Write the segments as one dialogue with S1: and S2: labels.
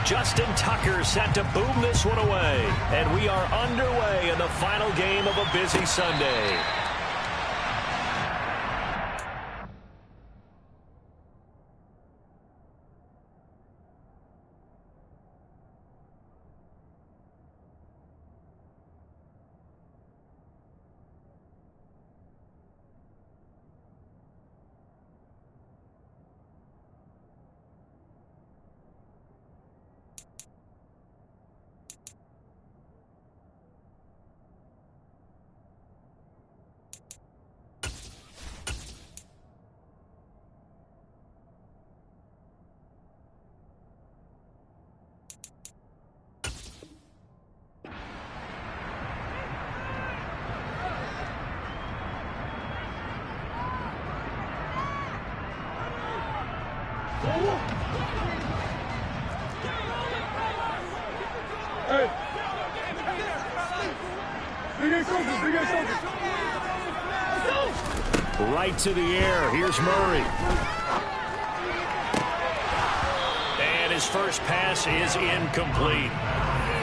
S1: Justin Tucker set to boom this one away. And we are underway in the final game of a busy Sunday. Right to the air. Here's Murray. And his first pass is incomplete.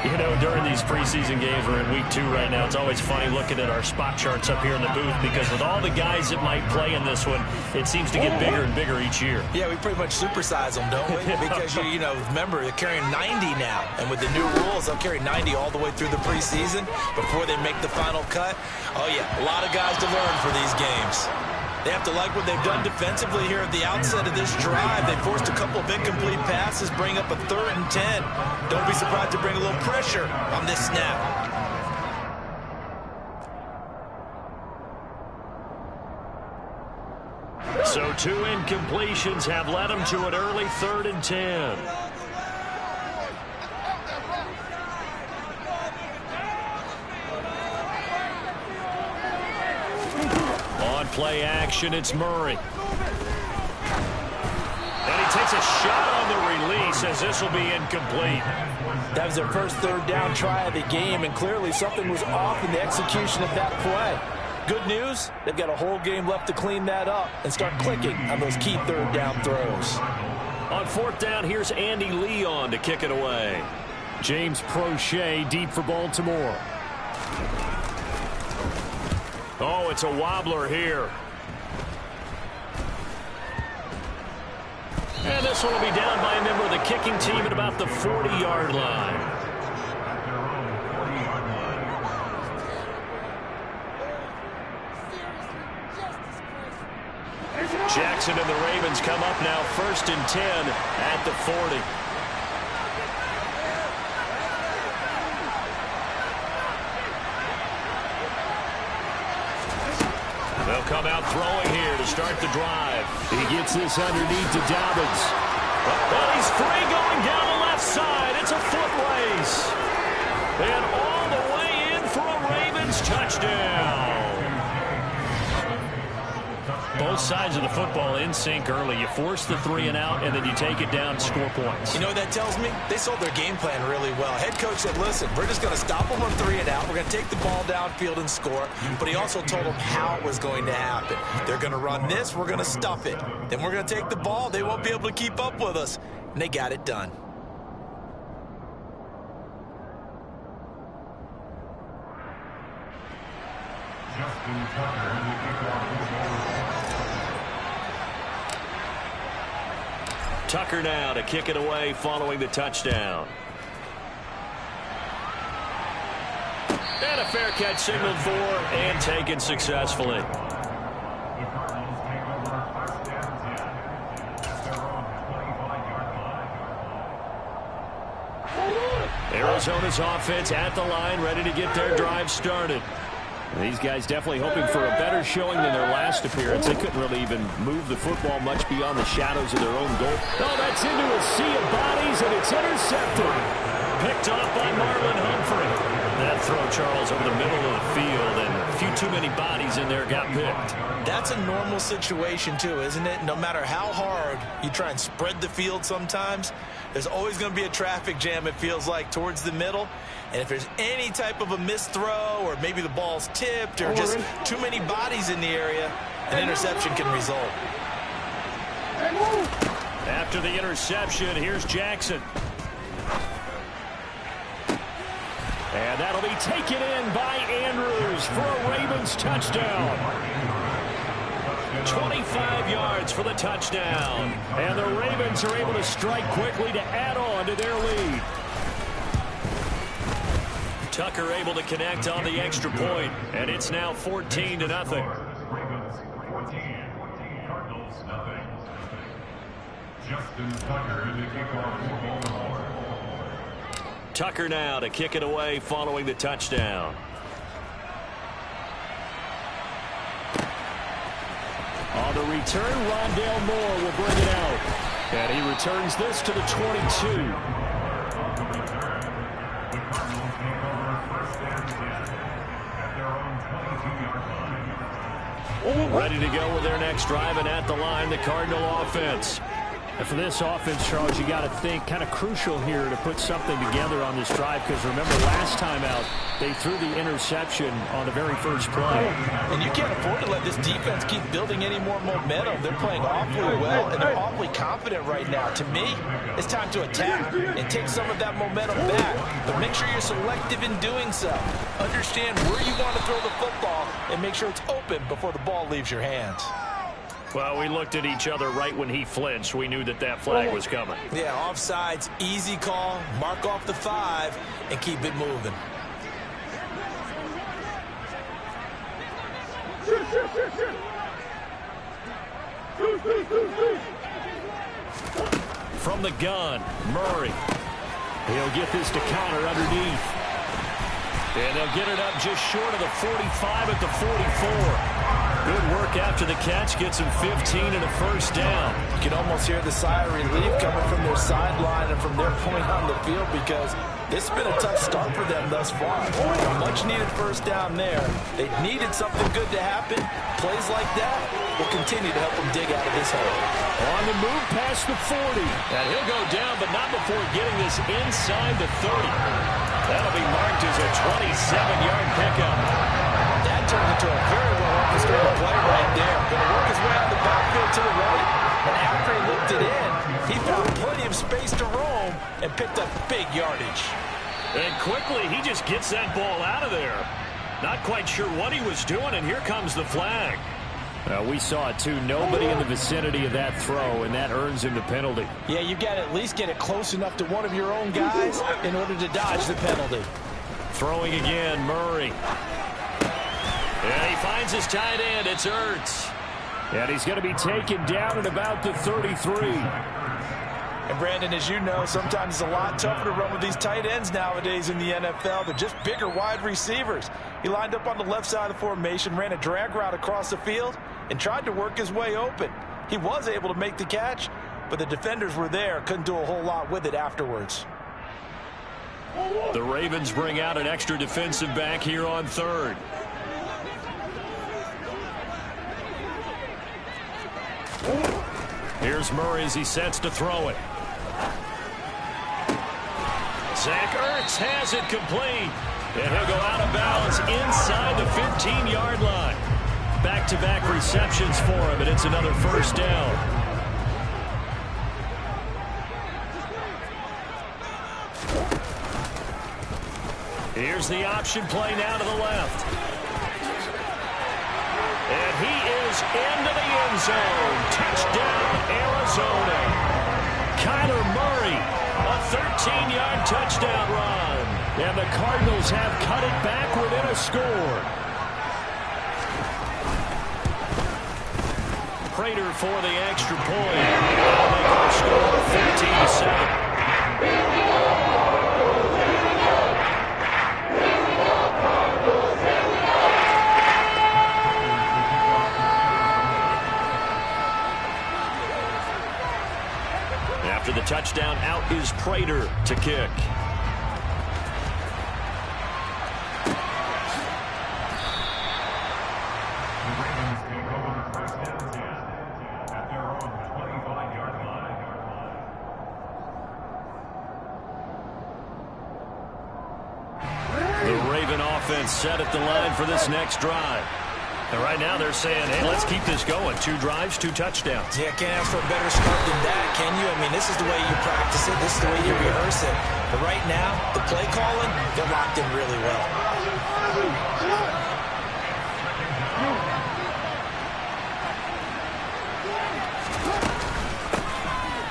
S1: You know, during these preseason games, we're in week 2 right now. It's always funny looking at our spot charts up here in the booth because with all the guys that might play in this one, it seems to get bigger and bigger each year.
S2: Yeah, we pretty much supersize them, don't we? Because, you know, remember, they're carrying 90 now. And with the new rules, they'll carry 90 all the way through the preseason before they make the final cut. Oh, yeah, a lot of guys to learn for these games. They have to like what they've done defensively here at the outset of this drive. They forced a couple of incomplete passes, bring up a 3rd and 10. Don't be surprised to bring a little pressure on this snap.
S1: So 2 incompletions have led them to an early 3rd and 10. Play action, it's Murray. And he takes a shot on the release as this will be incomplete.
S2: That was their first 3rd down try of the game, and clearly something was off in the execution of that play. Good news, they've got a whole game left to clean that up and start clicking on those key 3rd down throws.
S1: On 4th down, here's Andy Leon to kick it away. James Prochet deep for Baltimore. Oh, it's a wobbler here. And this one will be down by a member of the kicking team at about the 40-yard line. Jackson and the Ravens come up now 1st and 10 at the 40. They'll come out throwing here to start the drive. He gets this underneath to Dobbins. Well, he's free going down the left side. It's a foot race. And all the way in for a Ravens touchdown. Both sides of the football in sync early. You force the 3 and out, and then you take it down, score points.
S2: You know what that tells me? They sold their game plan really well. Head coach said, listen, we're just going to stop them on 3 and out. We're going to take the ball downfield and score. But he also told them how it was going to happen. They're going to run this. We're going to stuff it. Then we're going to take the ball. They won't be able to keep up with us. And they got it done.
S1: Tucker now to kick it away following the touchdown. And a fair catch signaled for and taken successfully. Arizona's offense at the line, ready to get their drive started. These guys definitely hoping for a better showing than their last appearance. They couldn't really even move the football much beyond the shadows of their own goal. Oh, that's into a sea of bodies, and it's intercepted. Picked off by Marlon Humphrey. That throw, Charles, over the middle of the field, and a few too many bodies in there got picked.
S2: That's a normal situation, too, isn't it? No matter how hard you try and spread the field sometimes, there's always going to be a traffic jam, it feels like, towards the middle. And if there's any type of a missed throw or maybe the ball's tipped or just too many bodies in the area, an interception can result.
S1: After the interception, here's Jackson. And that'll be taken in by Andrews for a Ravens touchdown. 25 yards for the touchdown. And the Ravens are able to strike quickly to add on to their lead. Tucker able to connect on the extra point, and it's now 14-0.
S3: Ravens 14, Cardinals nothing. Justin Tucker to kick off the ball.
S1: Tucker now to kick it away following the touchdown. On the return, Rondale Moore will bring it out. And he returns this to the 22. Ready to go with their next drive, and at the line, the Cardinal offense. And for this offense, Charles, you got to think kind of crucial here to put something together on this drive, because remember last time out, they threw the interception on the very first play.
S2: And you can't afford to let this defense keep building any more momentum. They're playing awfully well, and they're awfully confident right now. To me, it's time to attack and take some of that momentum back. But make sure you're selective in doing so. Understand where you want to throw the football and make sure it's open before the ball leaves your hands.
S1: Well, we looked at each other right when he flinched. We knew that that flag was coming.
S2: Yeah, offsides, easy call. Mark off the 5 and keep it moving.
S1: From the gun, Murray. He'll get this to counter underneath. And they'll get it up just short of the 45 at the 44. Good work after the catch. Gets him 15 and a first down.
S2: You can almost hear the sigh of relief coming from their sideline and from their point on the field, because it's been a tough start for them thus far. A much-needed first down there. They needed something good to happen. Plays like that will continue to help them dig out of this hole.
S1: On the move past the 40. And he'll go down, but not before getting this inside the 30. That'll be marked as a 27-yard pickup.
S2: That turned into a very well-orchestrated play right there. Going to work his way out of the backfield to the right. And after he looked it in, he found plenty of space to roam and picked up big yardage.
S1: And quickly, he just gets that ball out of there. Not quite sure what he was doing, and here comes the flag. We saw it, too. Nobody in the vicinity of that throw, and that earns him the penalty.
S2: Yeah, you got to at least get it close enough to one of your own guys in order to dodge the penalty.
S1: Throwing again, Murray. And he finds his tight end. It's Ertz. And he's going to be taken down at about the 33.
S2: And, Brandon, as you know, sometimes it's a lot tougher to run with these tight ends nowadays in the NFL. They're just bigger wide receivers. He lined up on the left side of the formation, ran a drag route across the field, and tried to work his way open. He was able to make the catch, but the defenders were there. Couldn't do a whole lot with it afterwards.
S1: The Ravens bring out an extra defensive back here on third. Here's Murray as he sets to throw it. Zach Ertz has it complete. And he'll go out of bounds inside the 15-yard line. Back-to-back receptions for him, and it's another first down. Here's the option play now to the left. And he is into the end zone. Touchdown, Arizona. Kyler Murray, a 13-yard touchdown run. And the Cardinals have cut it back within a score. Prater for the extra point. That'll make our score 14-7. After the touchdown, out is Prater to kick. The Raven offense set at the line for this next drive. And right now they're saying, hey, let's keep this going. 2 drives, 2 touchdowns.
S2: Yeah, can't ask for a better start than that, can you? I mean, this is the way you practice it. This is the way you rehearse it. But right now, the play calling, they're locked in really well.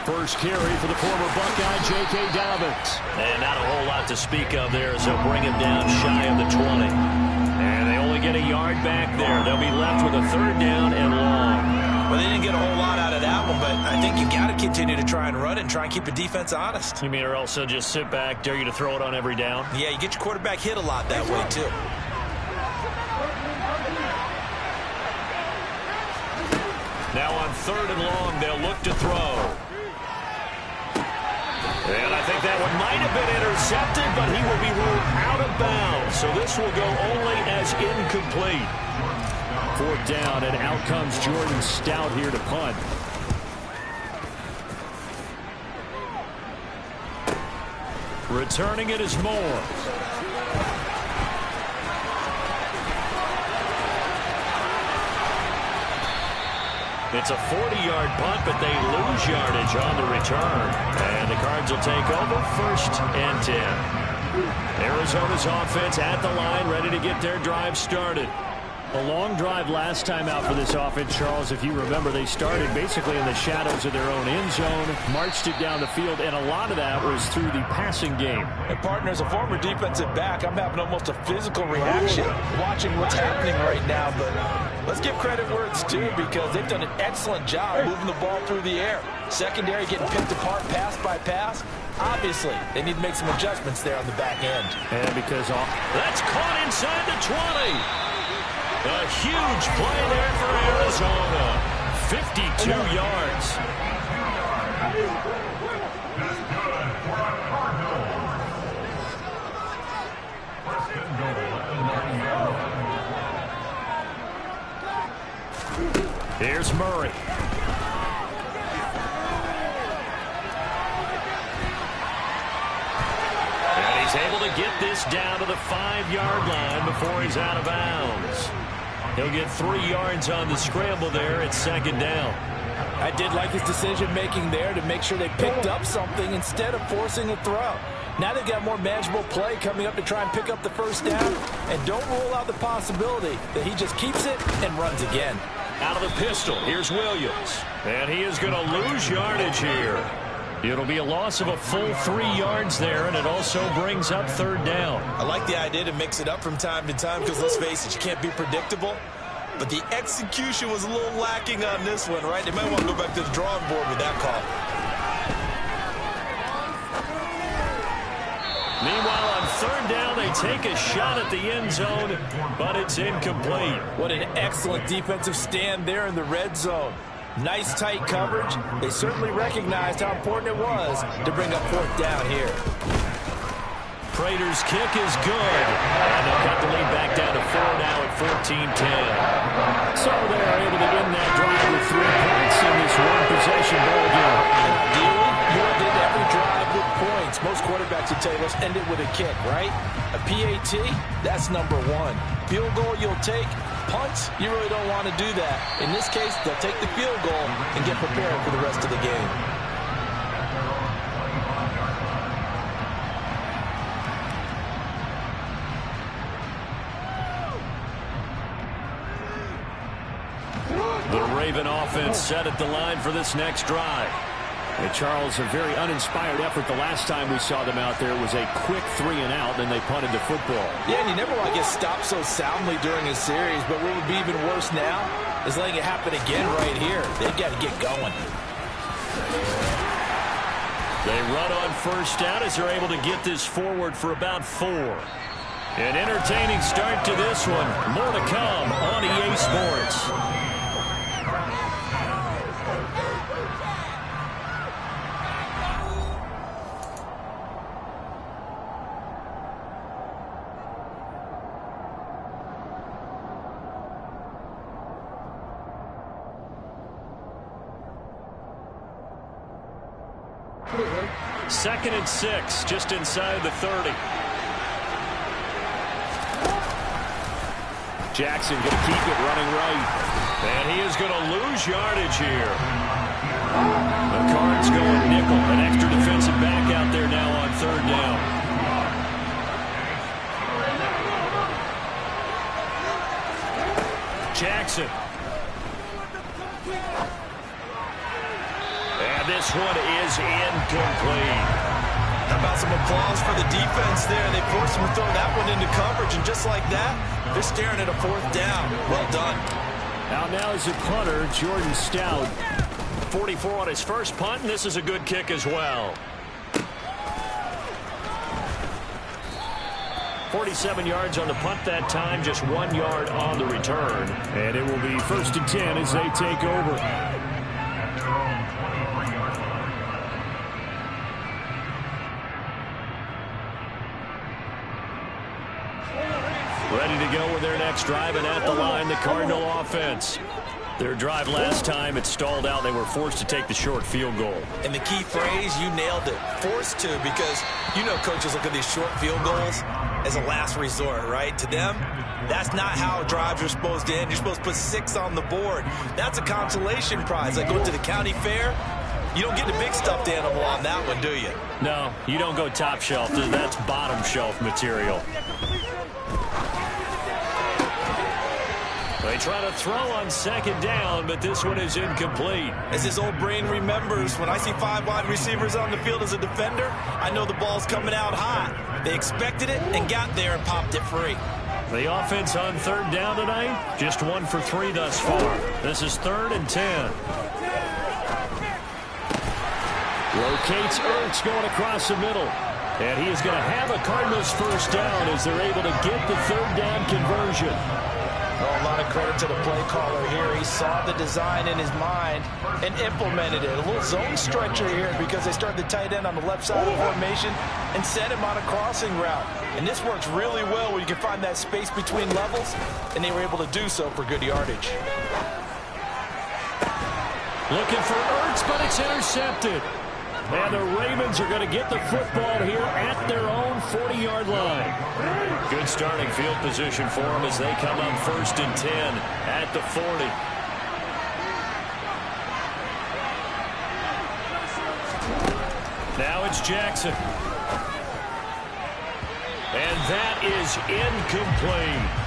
S1: First carry for the former Buckeye, J.K. Dobbins. And not a whole lot to speak of there as they'll bring him down shy of the 20. And they only get a yard back there. They'll be left with a 3rd down and long.
S2: Well, they didn't get a whole lot out of that one, but I think you got to continue to try and run it and try and keep the defense honest.
S1: You mean or else they'll just sit back, dare you to throw it on every down?
S2: Yeah, you get your quarterback hit a lot that way, too.
S1: Now on 3rd and long, they'll look to throw. And I think that one might have been intercepted, but he will be ruled out of bounds. So this will go only as incomplete. 4th down, and out comes Jordan Stout here to punt. Returning it is Moore. It's a 40-yard punt, but they lose yardage on the return. And the Cards will take over 1st and 10. Arizona's offense at the line, ready to get their drive started. A long drive last time out for this offense, Charles. If you remember, they started basically in the shadows of their own end zone, marched it down the field, and a lot of that was through the passing game.
S2: And, partner, as a former defensive back, I'm having almost a physical reaction watching what's happening right now. But let's give credit where it's due because they've done an excellent job moving the ball through the air. Secondary getting picked apart pass by pass. Obviously, they need to make some adjustments there on the back end.
S1: And because that's caught inside the 20. A huge play there for Arizona. 52 yards.
S3: That's good for a Cardinal. 1st and goal at the 9-yard line.
S1: Here's Murray. And he's able to get this down to the 5-yard line before he's out of bounds. He'll get 3 yards on the scramble there at 2nd down.
S2: I did like his decision-making there to make sure they picked up something instead of forcing a throw. Now they've got more manageable play coming up to try and pick up the 1st down. And don't rule out the possibility that he just keeps it and runs again.
S1: Out of the pistol, here's Williams. And he is going to lose yardage here. It'll be a loss of a full 3 yards there, and it also brings up 3rd down.
S2: I like the idea to mix it up from time to time because, let's face it, you can't be predictable. But the execution was a little lacking on this one, right? They might want to go back to the drawing board with that call.
S1: Meanwhile, on 3rd down, they take a shot at the end zone, but it's incomplete.
S2: What an excellent defensive stand there in the red zone. Nice tight coverage. They certainly recognized how important it was to bring up 4th down here.
S1: Prater's kick is good. And they'll cut the lead back down to 4 now at 14-10. So they're able to end that drive with 3 points in this one-possession ball game.
S2: And ideally, you want to end every drive with points. Most quarterbacks would tell you, let's end it with a kick, right? A PAT, that's number 1. Field goal you'll take. Punts, you really don't want to do that. In this case, they'll take the field goal and get prepared for the rest of the game.
S1: The Raven offense set at the line for this next drive. Hey, Charles, a very uninspired effort. The last time we saw them out there was a quick 3 and out, and they punted the football.
S2: Yeah, and you never want to get stopped so soundly during a series, but what would be even worse now is letting it happen again right here. They've got to get going.
S1: They run on 1st down as they're able to get this forward for about 4. An entertaining start to this one. More to come on EA Sports. Second and 6, just inside the 30. Jackson going to keep it running right. And he is going to lose yardage here. The Cards going nickel. An extra defensive back out there now on third down. Jackson. And this one is incomplete.
S2: How about some applause for the defense there? They forced him to throw that one into coverage, and just like that, they're staring at a fourth down. Well done.
S1: Now is the punter, Jordan Stout. 44 on his first punt, and this is a good kick as well. 47 yards on the punt that time, just 1 yard on the return. And it will be 1st and 10 as they take over. Ready to go with their next drive, and at the line, the Cardinal offense. Their drive last time, it stalled out. They were forced to take the short field goal.
S2: And the key phrase, you nailed it. Forced to, because you know coaches look at these short field goals as a last resort, right? To them, that's not how drives are supposed to end. You're supposed to put 6 on the board. That's a consolation prize. Like going to the county fair, you don't get the big stuffed animal on that one, do you?
S1: No, you don't go top shelf. That's bottom shelf material. They try to throw on 2nd down, but this one is incomplete.
S2: As his old brain remembers, when I see 5 wide receivers on the field as a defender, I know the ball's coming out hot. They expected it and got there and popped it free.
S1: The offense on 3rd down tonight, just 1 for 3 thus far. This is 3rd and 10. Locates Ertz going across the middle. And he is going to have a Cardinals first down as they're able to get the 3rd down conversion.
S2: Oh, a lot of credit to the play caller here. He saw the design in his mind and implemented it. A little zone stretcher here because they started the tight end on the left side of the formation and sent him on a crossing route. And this works really well where you can find that space between levels, and they were able to do so for good yardage.
S1: Looking for Ertz, but it's intercepted. And the Ravens are going to get the football here at their own 40-yard line. Good starting field position for them as they come up 1st and 10 at the 40. Now it's Jackson. And that is incomplete.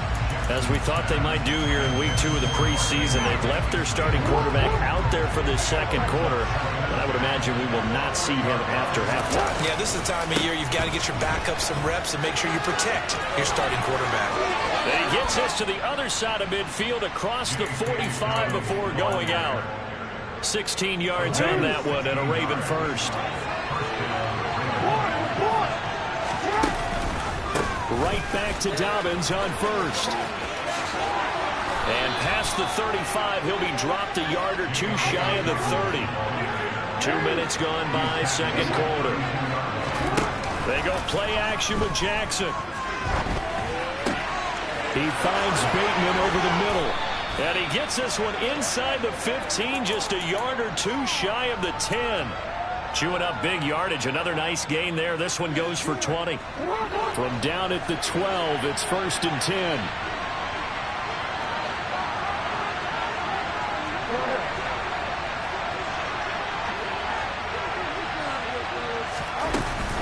S1: As we thought they might do here in week 2 of the preseason, they've left their starting quarterback out there for this 2nd quarter. But I would imagine we will not see him after halftime.
S2: Yeah, this is the time of year you've got to get your backup some reps and make sure you protect your starting quarterback.
S1: And he gets us to the other side of midfield across the 45 before going out. 16 yards on that one and a Raven first. Right back to Dobbins on 1st. And past the 35, he'll be dropped a yard or 2 shy of the 30. 2 minutes gone by, 2nd quarter. They go play action with Jackson. He finds Bateman over the middle. And he gets this one inside the 15, just a yard or 2 shy of the 10. Chewing up big yardage. Another nice gain there. This one goes for 20. From down at the 12, it's 1st and 10.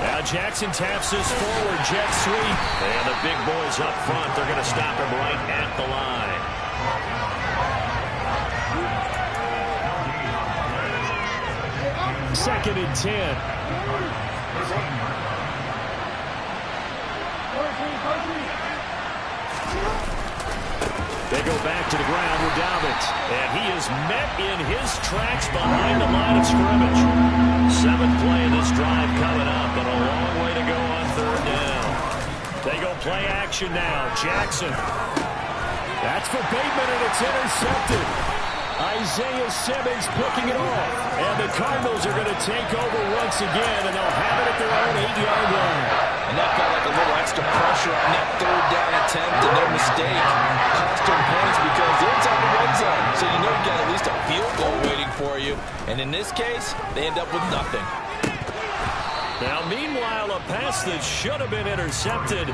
S1: Now Jackson taps this forward. Jet sweep. And the big boys up front. They're going to stop him right at the line. Second and 10. They go back to the ground with Dobbins. And he is met in his tracks behind the line of scrimmage. 7th play of this drive coming up, but a long way to go on 3rd down. They go play action now. Jackson. That's for Bateman, and it's intercepted. Isaiah Simmons picking it off. And the Cardinals are going to take over once again, and they'll have it at their own 8-yard line.
S2: And that felt like a little extra pressure on that 3rd down attempt, and their mistake cost them points because they're inside the red zone. So you know you got at least a field goal waiting for you. And in this case, they end up with nothing.
S1: Now, meanwhile, a pass that should have been intercepted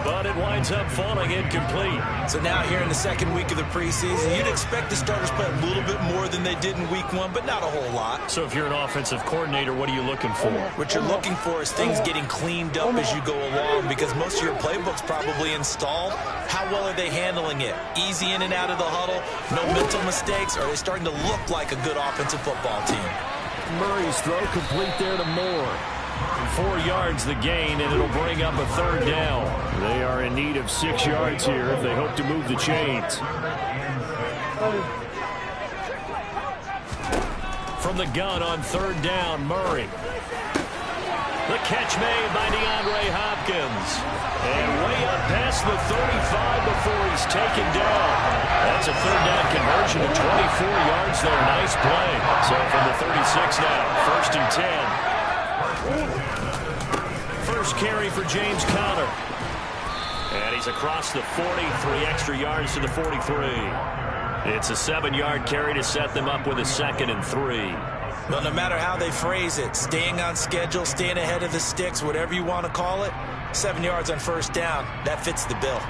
S1: but it winds up falling incomplete.
S2: So now here in the second week of the preseason, you'd expect the starters to play a little bit more than they did in week 1, but not a whole lot.
S1: So if you're an offensive coordinator, what are you looking for?
S2: What you're looking for is things getting cleaned up as you go along, because most of your playbook's probably installed. How well are they handling it? Easy in and out of the huddle, no mental mistakes, or are they starting to look like a good offensive football team?
S1: Murray's throw complete there to Moore. 4 yards the gain, and it'll bring up a third down. They are in need of 6 yards here if they hope to move the chains. From the gun on third down, Murray. The catch made by DeAndre Hopkins. And way up past the 35 before he's taken down. That's a third down conversion of 24 yards there. Nice play. So from the 36 now, 1st and 10. First carry for James Conner. And he's across the 40, 3 extra yards to the 43. It's a 7-yard carry to set them up with a 2nd and 3.
S2: Well, no matter how they phrase it, staying on schedule, staying ahead of the sticks, whatever you want to call it, 7 yards on first down, that fits the bill.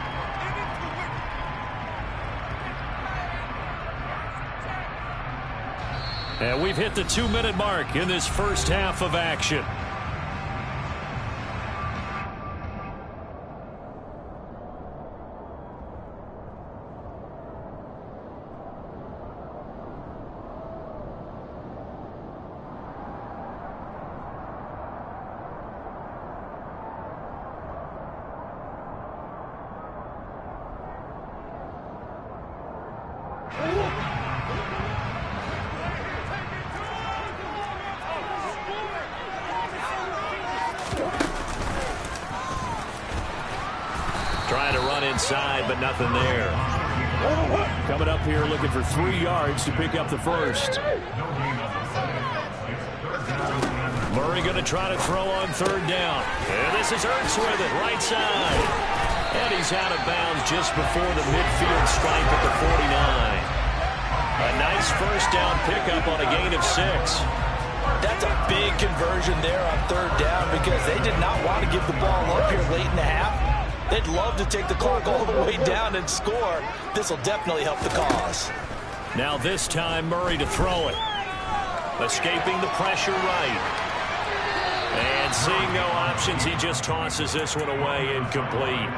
S1: And we've hit the 2-minute mark in this first half of action. Trying to run inside, but nothing there. Coming up here looking for 3 yards to pick up the first. Murray going to try to throw on third down. And this is Ertz with it, right side. And he's out of bounds just before the midfield stripe at the 49. A nice first down pickup on a gain of 6.
S2: That's a big conversion there on third down, because they did not want to give the ball up here late in the half. They'd love to take the clock all the way down and score. This will definitely help the cause.
S1: Now this time Murray to throw it. Escaping the pressure right. And seeing no options, he just tosses this one away, incomplete.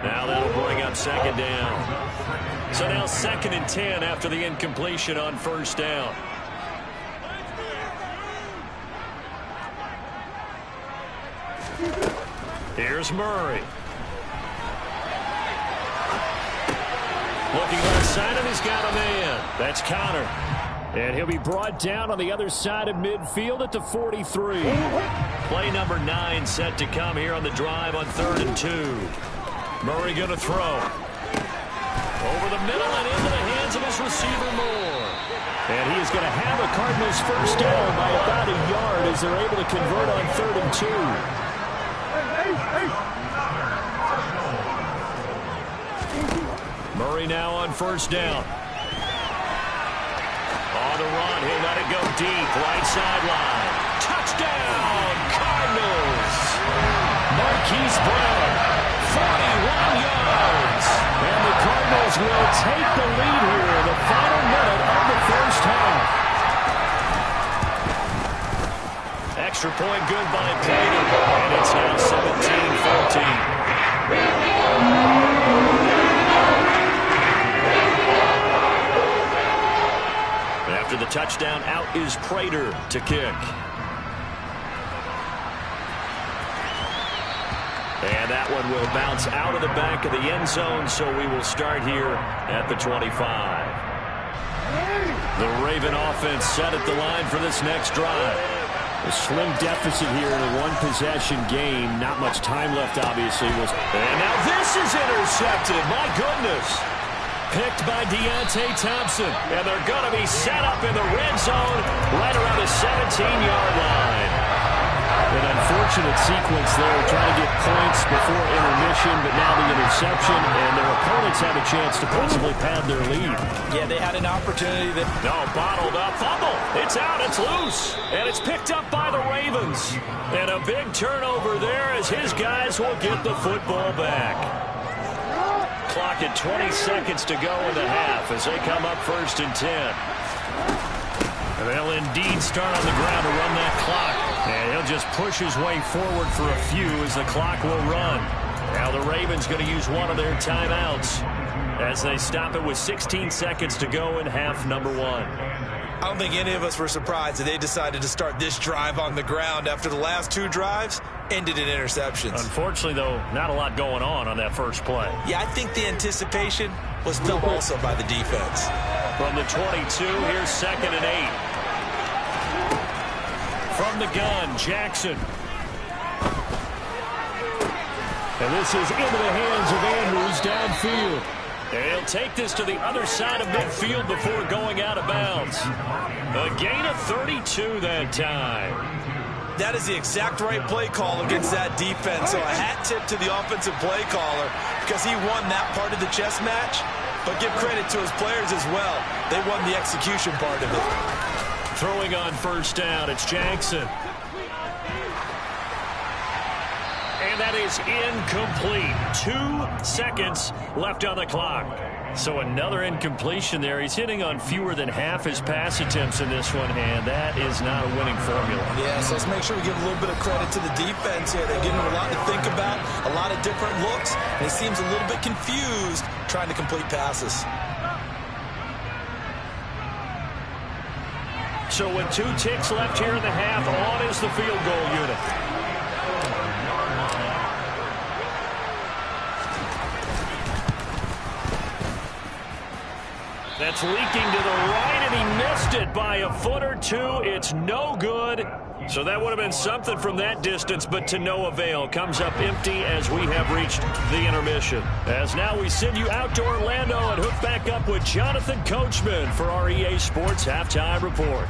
S1: Now that'll bring up 2nd down. So now 2nd and 10 after the incompletion on first down. Here's Murray. Looking left side, and he's got a man. That's Conner. And he'll be brought down on the other side of midfield at the 43. Play number 9 set to come here on the drive on 3rd and 2. Murray going to throw. Over the middle and into the hands of his receiver, Moore. And he is going to have a Cardinals first down by about a yard as they're able to convert on 3rd and 2. Murray now on first down. On the run, he'll let it go deep, right sideline. Touchdown, Cardinals! Marquise Brown, 41 yards. And the Cardinals will take the lead here in the final minute of the first half. Extra point good by Payton, and it's now 17-14. After the touchdown, out is Prater to kick. And that one will bounce out of the back of the end zone, so we will start here at the 25. The Raven offense set at the line for this next drive. A slim deficit here in a one-possession game. Not much time left, obviously. And now this is intercepted. My goodness. Picked by Deontay Thompson. And they're going to be set up in the red zone right around the 17-yard line. And unfortunate sequence there, trying to get points before intermission, but now the interception, and their opponents have a chance to possibly pad their lead.
S2: Yeah, they had an opportunity that...
S1: No, bottled up. Fumble. It's out. It's loose. And it's picked up by the Ravens. And a big turnover there as his guys will get the football back. Clock at 20 seconds to go in the half as they come up 1st and 10. And they'll indeed start on the ground to run that clock. And he'll just push his way forward for a few as the clock will run. Now the Ravens going to use one of their timeouts as they stop it with 16 seconds to go in half number 1.
S2: I don't think any of us were surprised that they decided to start this drive on the ground after the last 2 drives ended in interceptions.
S1: Unfortunately, though, not a lot going on that first play.
S2: Yeah, I think the anticipation was felt also by the defense.
S1: From the 22, here's 2nd and 8. From the gun, Jackson. And this is into the hands of Andrews downfield. And he'll take this to the other side of midfield before going out of bounds. A gain of 32 that time.
S2: That is the exact right play call against that defense. So a hat tip to the offensive play caller because he won that part of the chess match. But give credit to his players as well. They won the execution part of it.
S1: Throwing on 1st down, it's Jackson. And that is incomplete. 2 seconds left on the clock. So another incompletion there. He's hitting on fewer than half his pass attempts in this one, and that is not a winning formula.
S2: Yeah, so let's make sure we give a little bit of credit to the defense here. They're giving him a lot to think about, a lot of different looks, and he seems a little bit confused trying to complete passes.
S1: So with 2 ticks left here in the half, on is the field goal unit. That's leaking to the right, and he missed it by a foot or 2. It's no good. So that would have been something from that distance, but to no avail. Comes up empty as we have reached the intermission. As now we send you out to Orlando and hook back up with Jonathan Coachman for our EA Sports Halftime Report.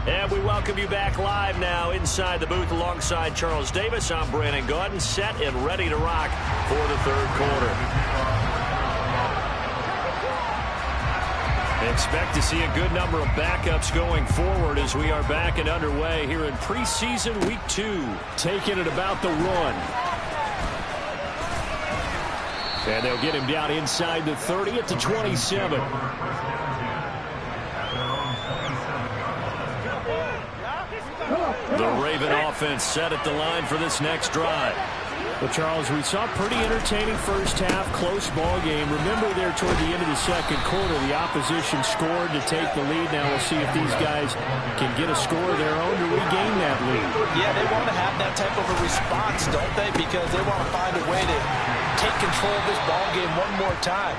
S1: And we welcome you back live now inside the booth alongside Charles Davis. I'm Brandon Gaudin, set and ready to rock for the 3rd quarter. Expect to see a good number of backups going forward as we are back and underway here in preseason week 2. Taking it about the 1. And they'll get him down inside the 30 at the 27. The Raven offense set at the line for this next drive. Well, Charles, we saw a pretty entertaining first half, close ball game. Remember there toward the end of the 2nd quarter, the opposition scored to take the lead. Now we'll see if these guys can get a score of their own to regain that lead.
S2: Yeah, they want to have that type of a response, don't they? Because they want to find a way to take control of this ball game one more time.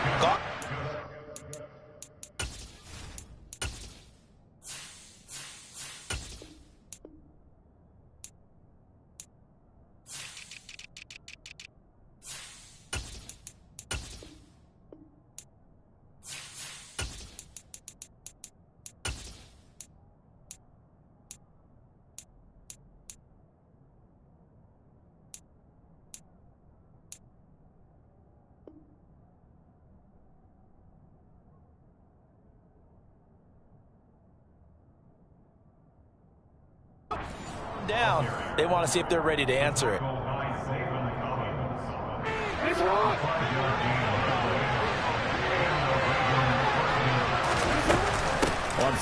S2: Down. They want to see if they're ready to answer it.
S1: On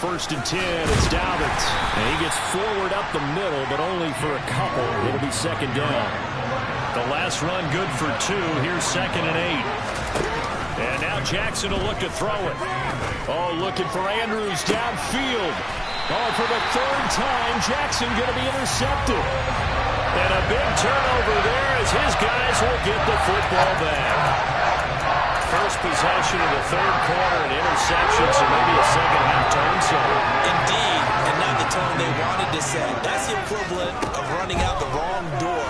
S1: 1st and 10, it's Dobbins. And he gets forward up the middle, but only for a couple. It'll be 2nd down. The last run good for 2. Here's 2nd and 8. And now Jackson will look to throw it. Oh, looking for Andrews downfield. Oh, for the 3rd time, Jackson going to be intercepted. And a big turnover there as his guys will get the football back. First possession of the 3rd quarter, an interception, so maybe a second-half turn zone.
S2: Indeed, and not the tone they wanted to set. That's the equivalent of running out the wrong door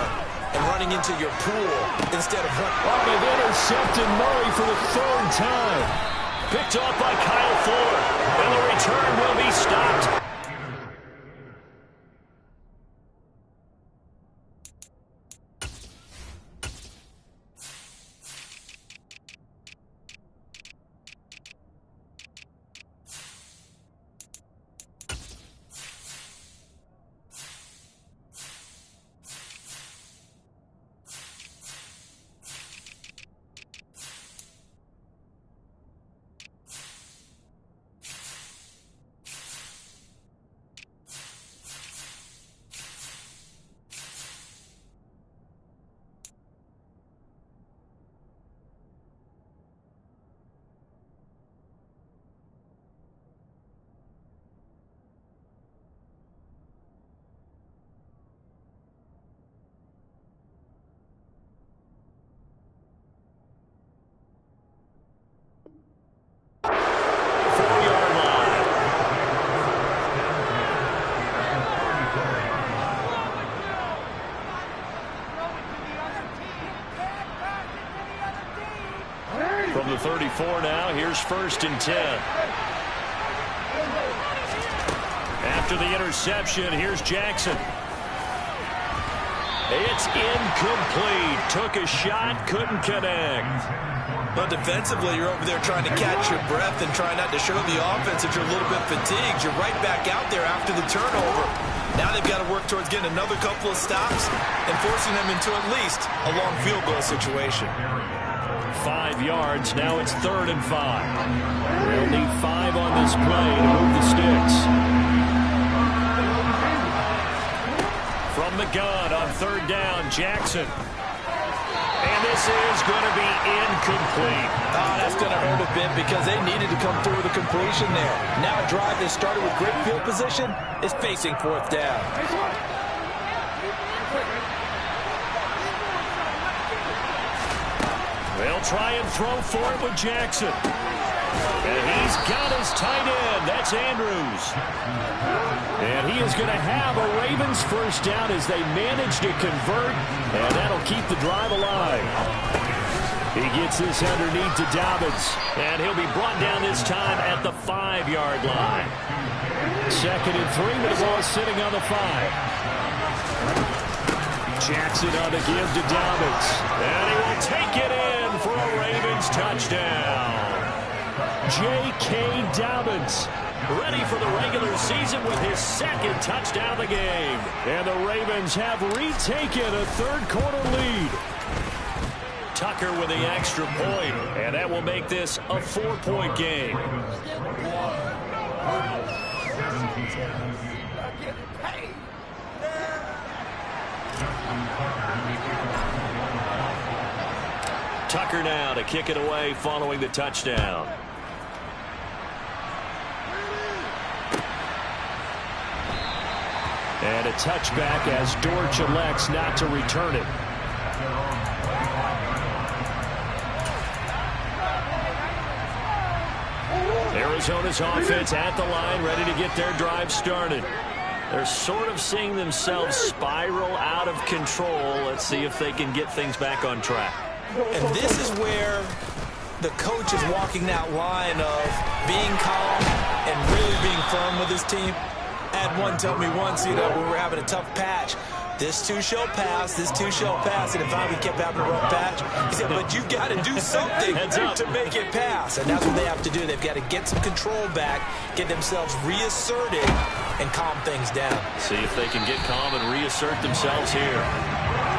S2: and running into your pool instead of running.
S1: Oh, they've intercepted Murray for the 3rd time. Picked off by Kyle Fuller. And the return will be stopped. From the 34 now, here's 1st and 10. After the interception, here's Jackson. It's incomplete. Took a shot, couldn't connect.
S2: But defensively, you're over there trying to catch your breath and try not to show the offense that you're a little bit fatigued. You're right back out there after the turnover. Now they've got to work towards getting another couple of stops and forcing them into at least a long field goal situation.
S1: 5 yards. Now it's 3rd and 5. They'll need 5 on this play to move the sticks. From the gun on 3rd down, Jackson. And this is going to be incomplete.
S2: Oh, that's going to hurt a bit because they needed to come through with a completion there. Now a drive that started with great field position is facing 4th down.
S1: They'll try and throw for it with Jackson. And he's got his tight end. That's Andrews. And he is going to have a Ravens 1st down as they manage to convert. And that'll keep the drive alive. He gets this underneath to Dobbins. And he'll be brought down this time at the 5-yard line. 2nd and 3 with the ball sitting on the 5. Jackson on the give to Dobbins. And he will take it in for a Ravens touchdown. J.K. Dobbins ready for the regular season with his 2nd touchdown of the game. And the Ravens have retaken a 3rd quarter lead. Tucker with the extra point. And that will make this a 4-point game. Tucker now to kick it away following the touchdown. And a touchback as Dortch elects not to return it. Arizona's offense at the line, ready to get their drive started. They're sort of seeing themselves spiral out of control. Let's see if they can get things back on track.
S2: And this is where the coach is walking that line of being calm and really being firm with his team. I had one tell me once, we were having a tough patch. This too shall pass, this too shall pass. And if we kept having a rough patch, he said, but you've got to do something to make it pass. And that's what they have to do. They've got to get some control back, get themselves reasserted, and calm things down.
S1: See if they can get calm and reassert themselves here.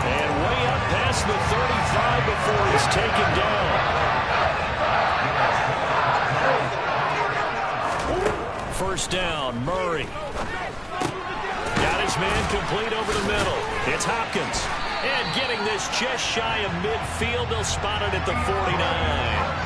S1: And way up past the 35 before he's taken down. First down, Murray. Got his man complete over the middle. It's Hopkins. And getting this just shy of midfield, they'll spot it at the 49.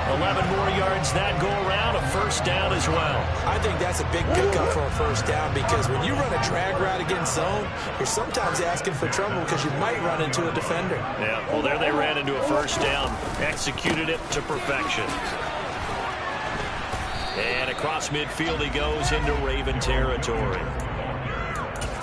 S1: 11 more yards that go around, a 1st down as well.
S2: I think that's a big pickup for a 1st down because when you run a drag route against zone, you're sometimes asking for trouble because you might run into a defender.
S1: Yeah, well, there they ran into a 1st down, executed it to perfection. And across midfield he goes into Raven territory.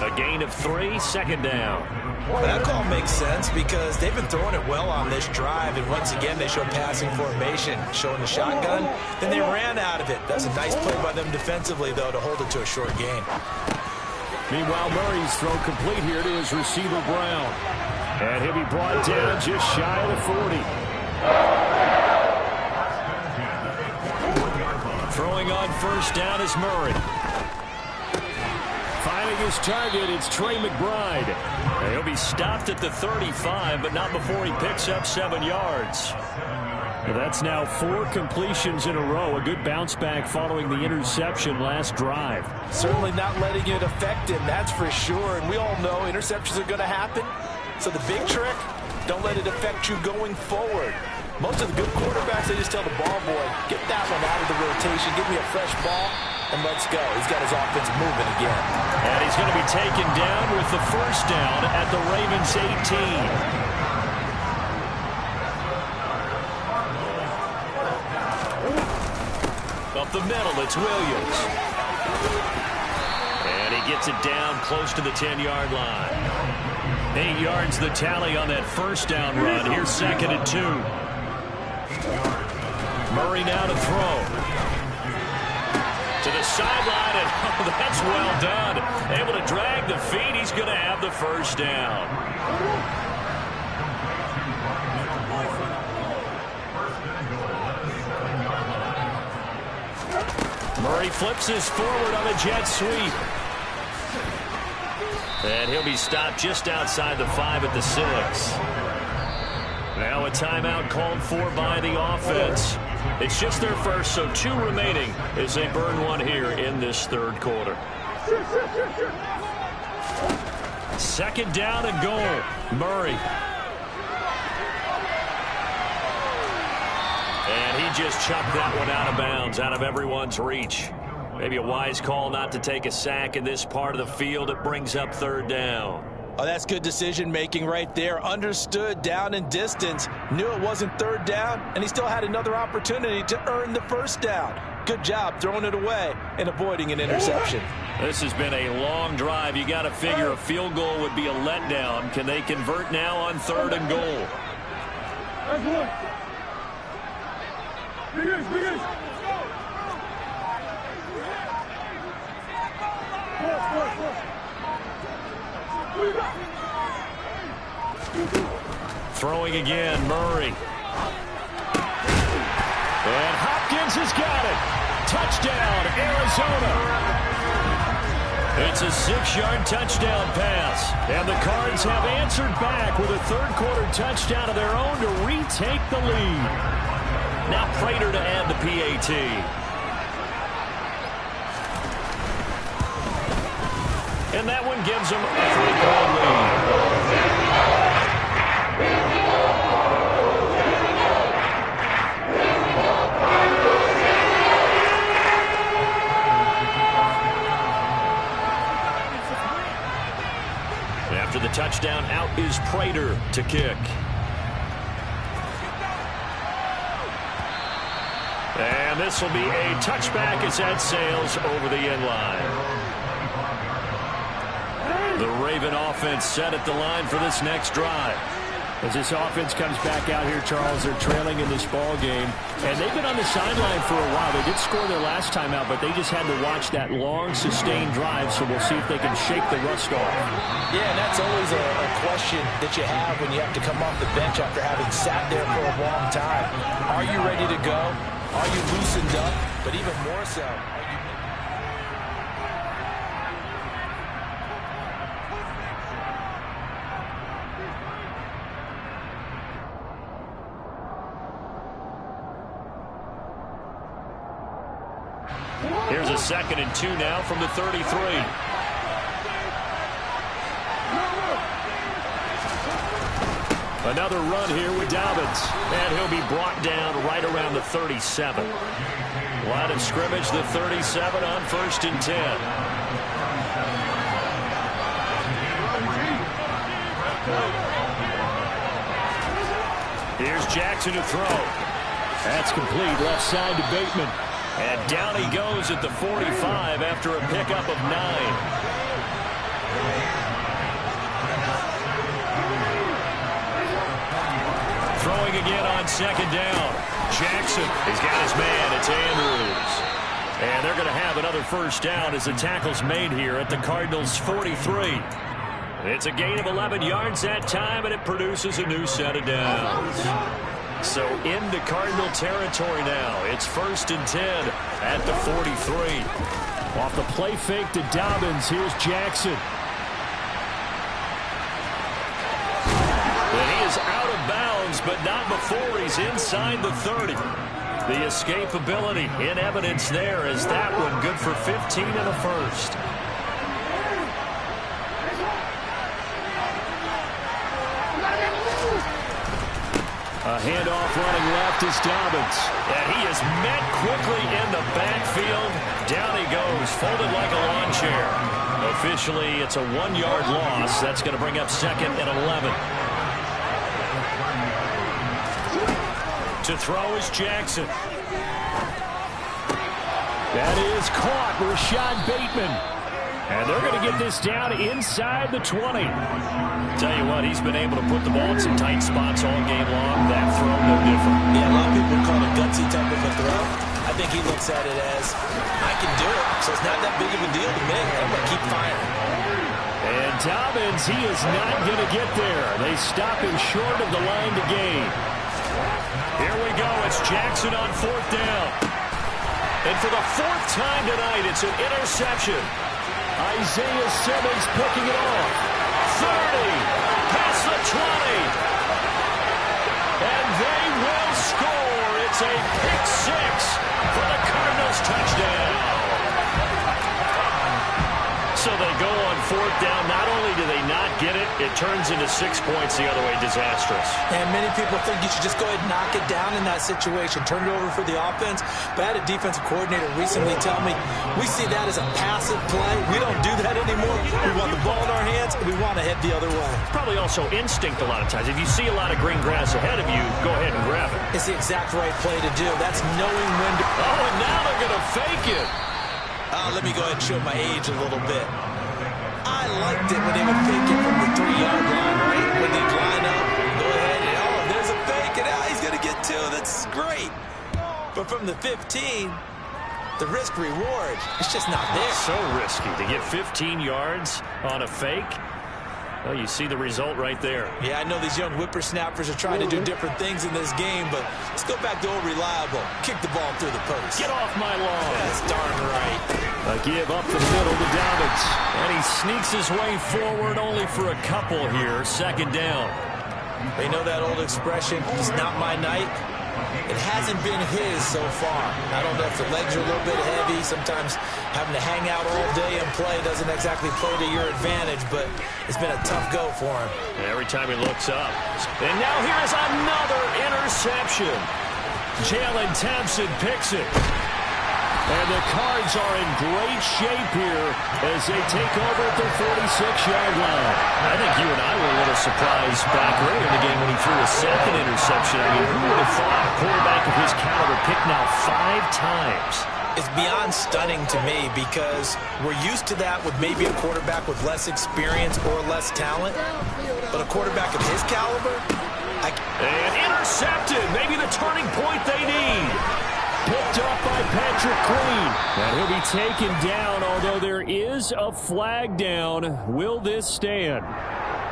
S1: A gain of 3, 2nd down.
S2: Well, that call makes sense because they've been throwing it well on this drive, and once again they showed passing formation, showing the shotgun. Then they ran out of it. That's a nice play by them defensively, though, to hold it to a short gain.
S1: Meanwhile, Murray's throw complete here to his receiver, Brown. And he'll be brought down just shy of the 40. Throwing on first down is Murray. Finding his target, it's Trey McBride. He'll be stopped at the 35, but not before he picks up 7 yards. That's now 4 completions in a row. A good bounce back following the interception last drive.
S2: Certainly not letting it affect him, that's for sure. And we all know interceptions are going to happen. So the big trick, don't let it affect you going forward. Most of the good quarterbacks, they just tell the ball boy, get that one out of the rotation, give me a fresh ball, and let's go. He's got his offense moving again.
S1: And he's going to be taken down with the first down at the Ravens' 18. Up the middle, it's Williams. And he gets it down close to the 10-yard line. 8 yards the tally on that first down run. Here's 2nd and 2. Murray now to throw. To the sideline, and oh, that's well done. Able to drag the feet. He's going to have the first down. Murray flips his forward on a jet sweep. And he'll be stopped just outside the 5 at the 6. Now a timeout called for by the offense. It's just their first, so 2 remaining as they burn one here in this 3rd quarter. 2nd down and goal. Murray. And he just chucked that one out of bounds, out of everyone's reach. Maybe a wise call not to take a sack in this part of the field. It brings up 3rd down.
S2: Oh, that's good decision-making right there. Understood down and distance. Knew it wasn't 3rd down, and he still had another opportunity to earn the first down. Good job throwing it away and avoiding an interception.
S1: This has been a long drive. You got to figure a field goal would be a letdown. Can they convert now on 3rd and goal? Throwing again, Murray. And Hopkins has got it. Touchdown, Arizona. It's a 6-yard touchdown pass. And the Cards have answered back with a 3rd quarter touchdown of their own to retake the lead. Now Prater to add the PAT. And that one gives them a 3-point lead. After the touchdown, out is Prater to kick. And this will be a touchback as that sails over the end line. The Raven offense set at the line for this next drive. As this offense comes back out here, Charles, they're trailing in this ball game. And they've been on the sideline for a while. They did score their last time out, but they just had to watch that long, sustained drive, so we'll see if they can shake the rust off.
S2: Yeah, and that's always a question that you have when you have to come off the bench after having sat there for a long time. Are you ready to go? Are you loosened up? But even more so, are you...
S1: Here's a 2nd and 2 now from the 33. Another run here with Dobbins. And he'll be brought down right around the 37. Line of scrimmage, the 37 on 1st and 10. Here's Jackson to throw. That's complete, left side to Bateman. And down he goes at the 45 after a pickup of 9. throwing again on second down. Jackson, he's got his man. It's Andrews. And they're going to have another first down as the tackle's made here at the Cardinals' 43. It's a gain of 11 yards that time, and it produces a new set of downs. So into Cardinal territory now. It's 1st and 10 at the 43. Off the play fake to Dobbins, here's Jackson. And he is out of bounds, but not before he's inside the 30. The escapability in evidence there as that one good for 15 and a first. A handoff running left is Dobbins. And he is met quickly in the backfield. Down he goes, folded like a lawn chair. Officially, it's a 1-yard loss. That's going to bring up 2nd and 11. To throw is Jackson. That is caught, Rashad Bateman. And they're going to get this down inside the 20. Tell you what, he's been able to put the ball in some tight spots all game long. That throw, no different.
S2: Yeah, a lot of people call it a gutsy type of a throw. I think he looks at it as, I can do it, so it's not that big of a deal to me. I'm going to keep firing.
S1: And Dobbins, he is not going to get there. They stop him short of the line to gain. Here we go. It's Jackson on 4th down. And for the 4th time tonight, it's an interception. Isaiah Simmons picking it off. 30, past the 20. And they will score. It's a pick 6 for the Cardinals touchdown. So they go on 4th down. Not only do they not get it, it turns into 6 points the other way. Disastrous.
S2: And many people think you should just go ahead and knock it down in that situation. Turn it over for the offense. But I had a defensive coordinator recently tell me, we see that as a passive play. We don't do that anymore. We want the ball in our hands, and we want to head the other way.
S1: Probably also instinct a lot of times. If you see a lot of green grass ahead of you, go ahead and grab it.
S2: It's the exact right play to do. That's knowing when to...
S1: Oh, and now they're going to fake it.
S2: Let me go ahead and show my age a little bit. I liked it when they would fake it from the 3-yard line, right? When they'd line up, go ahead, and there's a fake, and he's going to get 2. That's great. But from the 15, the risk-reward, it's just not there.
S1: So risky to get 15 yards on a fake. Well, you see the result right there.
S2: Yeah, I know these young whippersnappers are trying to do different things in this game, but let's go back to old reliable. Kick the ball through the post.
S1: Get off my lawn.
S2: That's darn right.
S1: A give up the middle to Dobbins. And he sneaks his way forward only for a couple here. 2nd down.
S2: They know that old expression, it's not my night. It hasn't been his so far. I don't know if the legs are a little bit heavy. Sometimes having to hang out all day and play doesn't exactly play to your advantage, but it's been a tough go for him.
S1: And every time he looks up. And now here is another interception. Jalen Thompson picks it. And the Cards are in great shape here as they take over at the 46-yard line. I think you and I were a little surprised back earlier in the game when he threw a 2nd interception. I mean, who would have thought a quarterback of his caliber picked now 5 times?
S2: It's beyond stunning to me because we're used to that with maybe a quarterback with less experience or less talent. But a quarterback of his caliber,
S1: and intercepted. Maybe the turning point they need. Picked up by Patrick Queen. And he'll be taken down, although there is a flag down. Will this stand?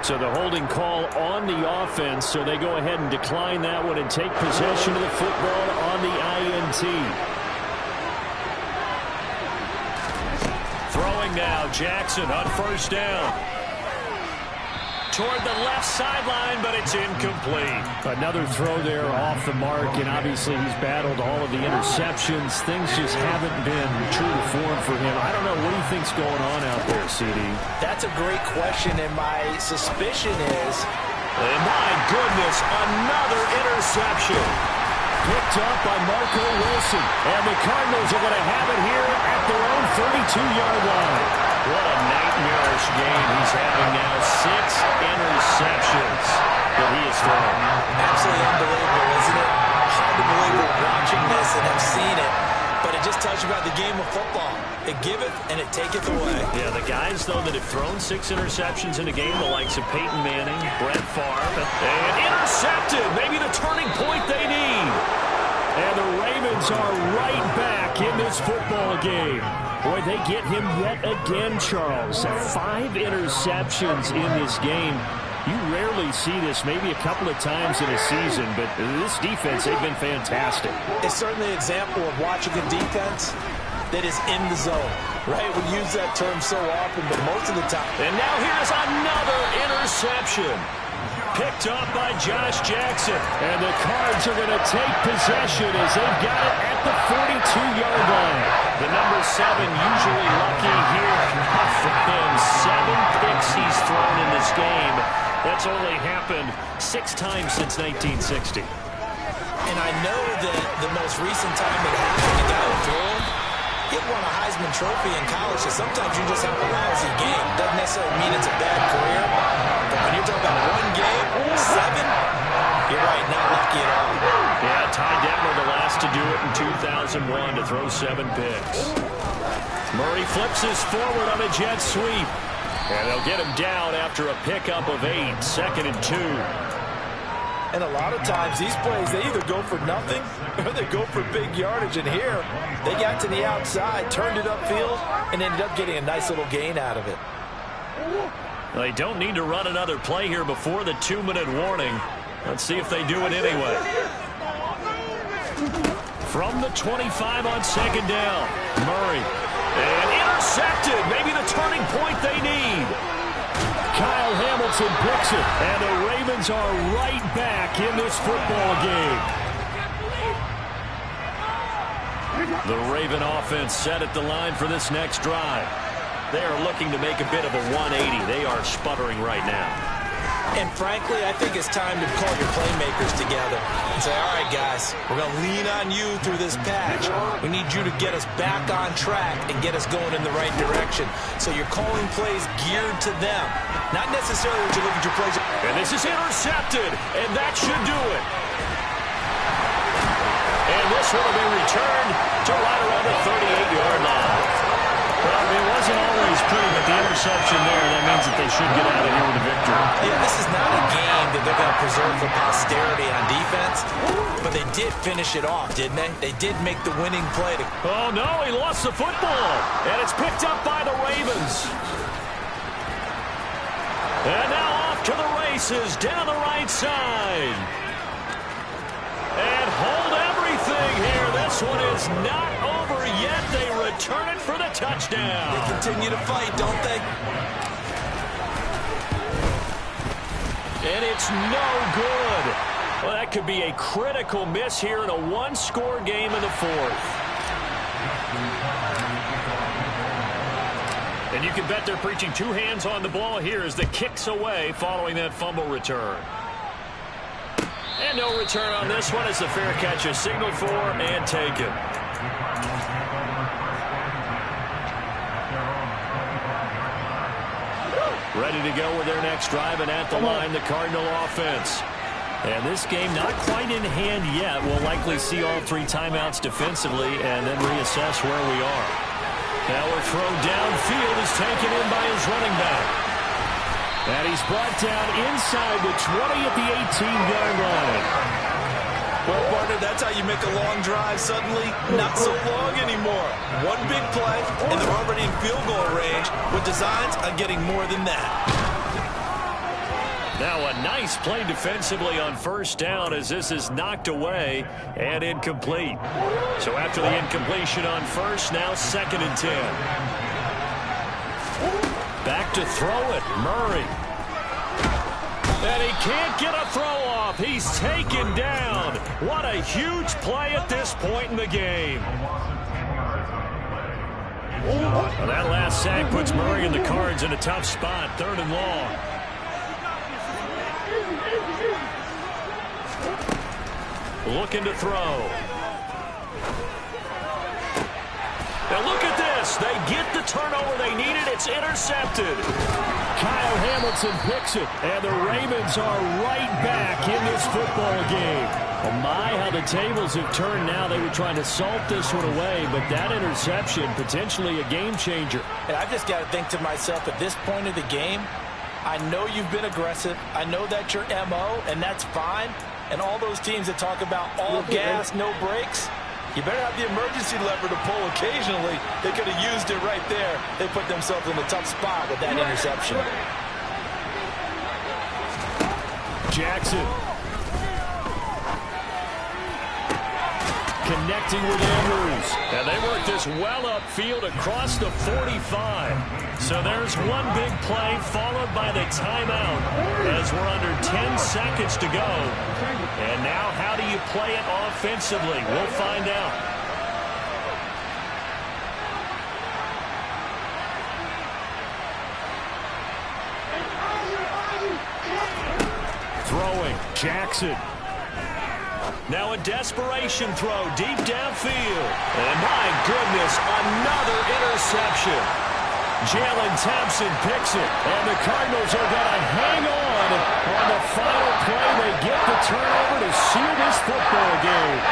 S1: So the holding call on the offense, so they go ahead and decline that one and take possession of the football on the INT. Throwing now, Jackson on 1st down. Toward the left sideline, but it's incomplete. Another throw there off the mark, and obviously he's battled all of the interceptions. Things just haven't been true to form for him. I don't know. What do you think's going on out there, CD?
S2: That's a great question, and my suspicion is...
S1: And my goodness, another interception. Picked up by Marco Wilson. And the Cardinals are going to have it here at their own 32-yard line. What a nightmarish game he's having now. 6 interceptions that he has thrown.
S2: Absolutely unbelievable, isn't it? Hard to believe we're watching this and have seen it, but it just just touched about the game of football. It giveth and it taketh away.
S1: Yeah, the guys, though, that have thrown 6 interceptions in a game, the likes of Peyton Manning, Brett Favre, and intercepted. Maybe the turning point they need. And the Ravens are right back in this football game. Boy, they get him yet again, Charles. 5 interceptions in this game. You rarely see this, maybe a couple of times in a season, but this defense, they've been fantastic.
S2: It's certainly an example of watching a defense that is in the zone, right? We use that term so often, but most of the time.
S1: And now here's another interception. Picked up by Josh Jackson. And the Cards are going to take possession as they've got it at the 42-yard line. The number 7 usually lucky here. Not for him. 7 picks he's thrown in this game. That's only happened 6 times since 1960.
S2: And I know that the most recent time it happened, the guy who threw him, he won a Heisman Trophy in college, so sometimes you just have a lousy game. Doesn't necessarily mean it's a bad career. But when you're talking about 1 game, 7, you're right, not lucky at all.
S1: Yeah, Ty Detmer the last to do it in 2001 to throw 7 picks. Murray flips his forward on a jet sweep. And they'll get him down after a pickup of 8, 2nd and 2.
S2: And a lot of times these plays, they either go for nothing or they go for big yardage. And here, they got to the outside, turned it upfield, and ended up getting a nice little gain out of it.
S1: They don't need to run another play here before the 2-minute warning. Let's see if they do it anyway. From the 25 on 2nd down, Murray. And intercepted. Maybe the turning point they need. Kyle Hamilton picks it. And the Ravens are right back in this football game. The Raven offense set at the line for this next drive. They are looking to make a bit of a 180. They are sputtering right now.
S2: And frankly, I think it's time to call your playmakers together and say, all right, guys, we're going to lean on you through this patch. We need you to get us back on track and get us going in the right direction. So you're calling plays geared to them, not necessarily what you look at your plays.
S1: And this is intercepted, and that should do it. And this will be returned to right around the 38-yard line. Well, it wasn't always pretty, but the interception there, that means that they should get out of here with a victory.
S2: Yeah, this is not a game that they're going to preserve for posterity on defense, but they did finish it off, didn't they? They did make the winning play.
S1: Oh, no, he lost the football, and it's picked up by the Ravens. And now off to the races down the right side. And hold everything here. This one is not over yet. They return it for the touchdown.
S2: They continue to fight, don't they?
S1: And it's no good. Well, that could be a critical miss here in a 1-score game in the 4th. And you can bet they're preaching 2 hands on the ball here as the kick's away following that fumble return. And no return on this one as the fair catch is signaled for and taken. Ready to go with their next drive, and at the line, the Cardinal offense. And this game not quite in hand yet. We'll likely see all 3 timeouts defensively and then reassess where we are. Now a throw downfield is taken in by his running back. And he's brought down inside the 20 at the 18-yard line.
S2: Well, partner, that's how you make a long drive suddenly not so long anymore. One big play, and they're already in field goal range with designs on getting more than that.
S1: Now a nice play defensively on 1st down as this is knocked away and incomplete. So after the incompletion on 1st, now 2nd and 10. Back to throw it, Murray. And he can't get a throw off. He's taken down. What a huge play at this point in the game. Well, that last sack puts Murray and the Cards in a tough spot, 3rd and long. Looking to throw. Now look at this. They get the turnover they needed. It's intercepted. Kyle Hamilton picks it, and the Ravens are right back in this football game. Oh my, how the tables have turned now. They were trying to salt this one away, but that interception, potentially a game changer.
S2: And I've just got to think to myself, at this point of the game, I know you've been aggressive. I know that's your MO, and that's fine. And all those teams that talk about all gas, no brakes, you better have the emergency lever to pull occasionally. They could have used it right there. They put themselves in a tough spot with that interception.
S1: Jackson. Connecting with Andrews. And they work this well upfield across the 45. So there's one big play followed by the timeout as we're under 10 seconds to go. And now how do you play it offensively? We'll find out. Throwing, Jackson. Now a desperation throw deep downfield. And my goodness, another interception. Jalen Thompson picks it. And the Cardinals are going to hang on the final play. They get the turnover to seal this football game.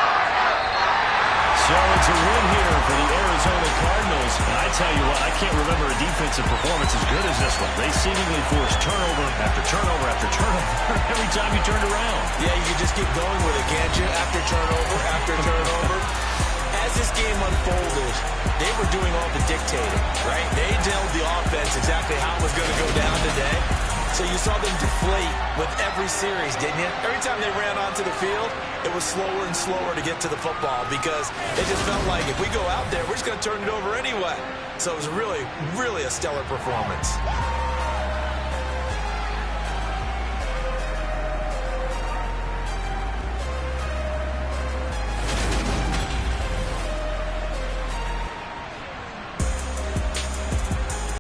S1: So it's a win here for the Arizona Cardinals. And I tell you what, I can't remember a defensive performance as good as this one. They seemingly forced turnover after turnover after turnover every time you turned around. Yeah, you can just keep going with it, can't you? After turnover after turnover. As this game unfolded, they were doing all the dictating, right? They told the offense exactly how it was going to go down today. So you saw them deflate with every series, didn't you? Every time they ran onto the field, it was slower and slower to get to the football because it just felt like if we go out there, we're just going to turn it over anyway. So it was really, really a stellar performance.